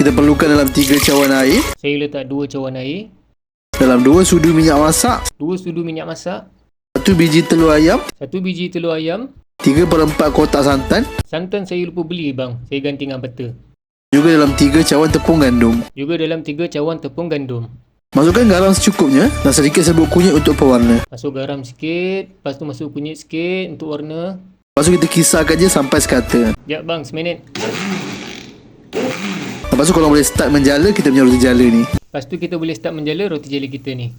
kita perlukan dalam 3 cawan air. Saya letak 2 cawan air, Dalam 2 sudu minyak masak, 2 sudu minyak masak, 1 biji telur ayam, 1 biji telur ayam. 3/4 kotak santan. Santan saya lupa beli bang, saya ganti dengan butter. Juga dalam 3 cawan tepung gandum. Juga dalam 3 cawan tepung gandum. Masukkan garam secukupnya dan sedikit serbuk kunyit untuk pewarna. Masuk garam sikit, lepas tu masuk kunyit sikit untuk warna. Lepas tu kita kisarkan je sampai sekata. Sekejap bang, seminit. Lepas tu kalau boleh start menjala kita punya roti jala ni. Lepas tu kita boleh start menjala roti jala kita ni.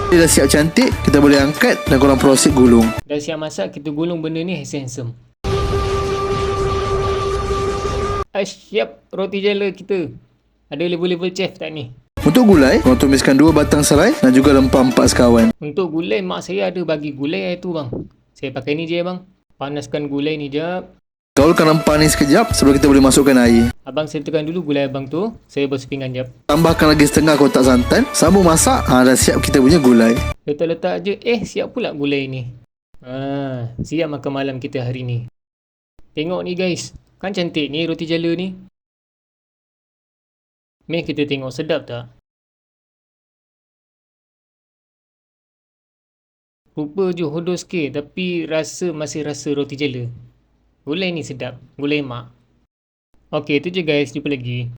Dia dah siap cantik, kita boleh angkat dan korang proceed gulung. Dah siap masak, kita gulung benda ni handsome. Siap roti jala kita. Ada level-level chef tak ni? Untuk gulai, korang tumiskan 2 batang serai dan juga rempah 4 sekawan. Untuk gulai, mak saya ada bagi gulai air tu bang. Saya pakai ni je bang. Panaskan gulai ni jap. Gaulkan rempah ni sekejap sebelum kita boleh masukkan air. Abang settlekan dulu gulai abang tu. Saya basuh pinggan jap. Tambahkan lagi setengah kotak santan. Sambung masak, dah siap kita punya gulai. Letak-letak je. Siap pula gulai ni. Siap makan malam kita hari ni. Tengok ni guys. Kan cantik ni roti jala ni. Mari kita tengok sedap tak? Rupa je hodoh sikit tapi masih rasa roti jala. Gulai ni sedap. Gulai mak. Okey, itu je guys. Jumpa lagi.